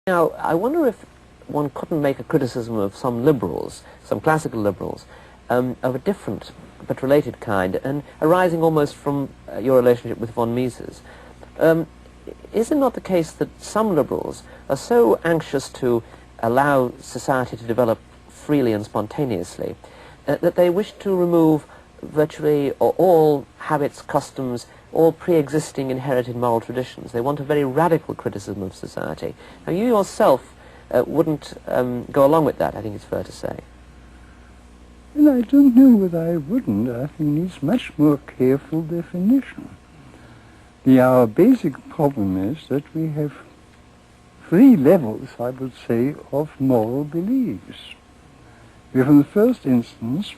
Now, I wonder if one couldn't make a criticism of some liberals, some classical liberals, of a different but related kind, and arising almost from your relationship with von Mises. Is it not the case that some liberals are so anxious to allow society to develop freely and spontaneously that they wish to remove virtually all habits, customs, all pre-existing inherited moral traditions? They want a very radical criticism of society. Now, you yourself wouldn't go along with that, I think it's fair to say. Well, I don't know whether I wouldn't. I think it needs much more careful definition. Our basic problem is that we have three levels, I would say, of moral beliefs. We have, in the first instance,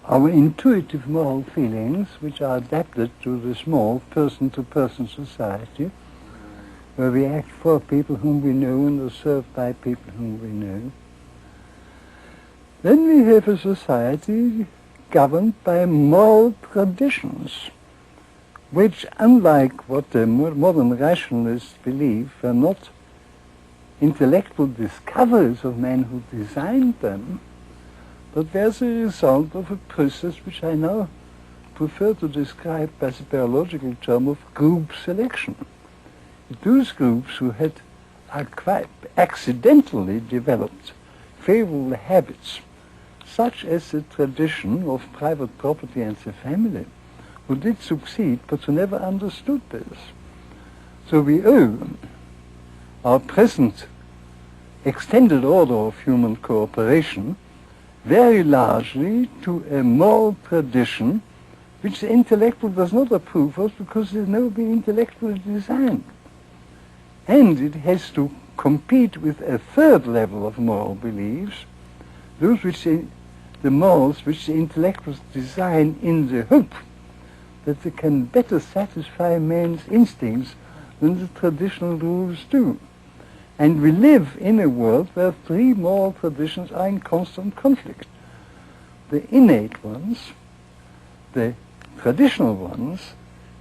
our intuitive moral feelings, which are adapted to the small person-to-person society, where we act for people whom we know and are served by people whom we know. Then we have a society governed by moral traditions, which, unlike what the modern rationalists believe, are not intellectual discoveries of men who designed them, but there's a result of a process which I now prefer to describe by the biological term of group selection. Those groups who had quite accidentally developed favorable habits, such as the tradition of private property and the family, who did succeed but who never understood this. So we owe our present extended order of human cooperation very largely to a moral tradition which the intellectual does not approve of because it has never been intellectually designed. And it has to compete with a third level of moral beliefs, those which the morals which the intellectuals design in the hope that they can better satisfy man's instincts than the traditional rules do. And we live in a world where three moral traditions are in constant conflict. The innate ones, the traditional ones,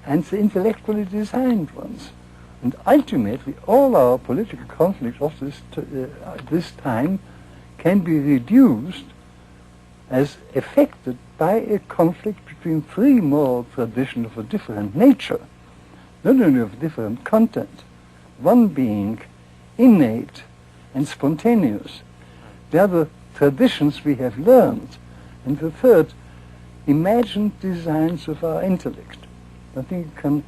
and the intellectually designed ones. And ultimately, all our political conflicts of this time can be reduced as affected by a conflict between three moral traditions of a different nature, not only of different content, one being innate and spontaneous, the other traditions we have learned, and the third, imagined designs of our intellect. I think it can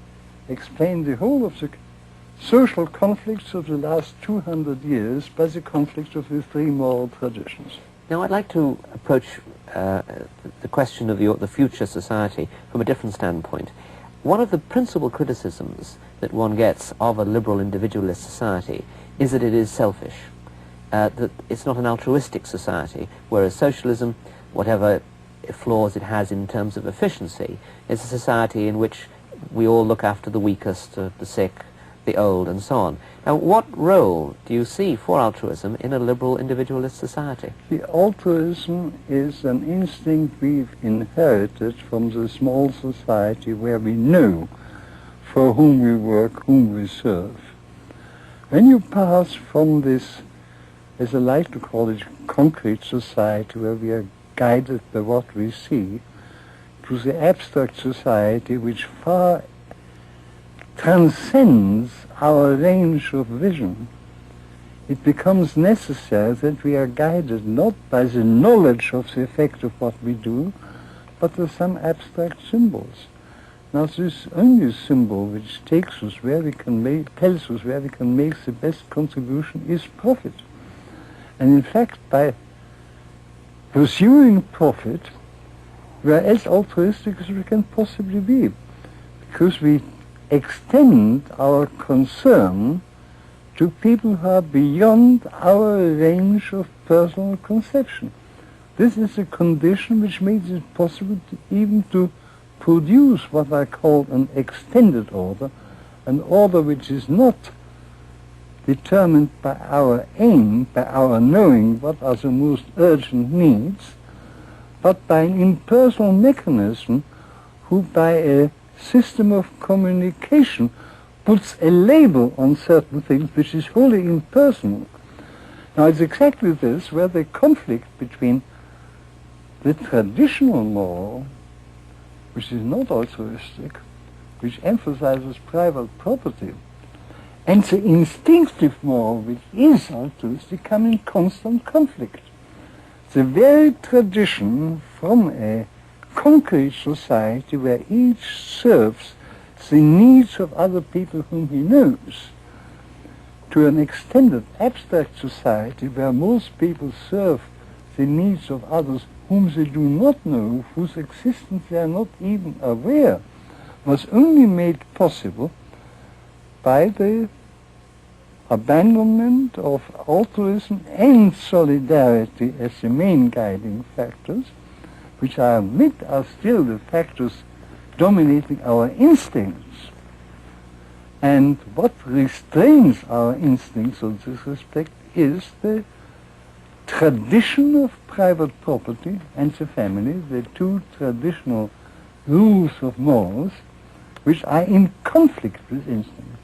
explain the whole of the social conflicts of the last 200 years by the conflicts of the three moral traditions. Now, I'd like to approach the question of the future society from a different standpoint. One of the principal criticisms that one gets of a liberal individualist society is that it is selfish, that it's not an altruistic society, whereas socialism, whatever flaws it has in terms of efficiency, is a society in which we all look after the weakest, the sick, the old, and so on. Now, what role do you see for altruism in a liberal individualist society? The altruism is an instinct we've inherited from the small society where we know for whom we work, whom we serve. When you pass from this, as I like to call it, concrete society where we are guided by what we see, to the abstract society which far transcends our range of vision, it becomes necessary that we are guided not by the knowledge of the effect of what we do, but with some abstract symbols. Now, this only symbol which takes us where we can tells us where we can make the best contribution is profit. And in fact, by pursuing profit, we are as altruistic as we can possibly be, because we extend our concern to people who are beyond our range of personal conception. This is a condition which makes it possible even to produce what I call an extended order, an order which is not determined by our aim, by our knowing what are the most urgent needs, but by an impersonal mechanism who, by a system of communication, puts a label on certain things which is wholly impersonal. Now it's exactly this where the conflict between the traditional moral, which is not altruistic, which emphasizes private property, and the instinctive moral, which is altruistic, come in constant conflict. The very tradition from a concrete society where each serves the needs of other people whom he knows, to an extended abstract society where most people serve the needs of others whom they do not know, whose existence they are not even aware, was only made possible by the abandonment of altruism and solidarity as the main guiding factors, which I admit are still the factors dominating our instincts. And what restrains our instincts in this respect is the tradition of private property and the family, the two traditional rules of morals, which are in conflict with instincts.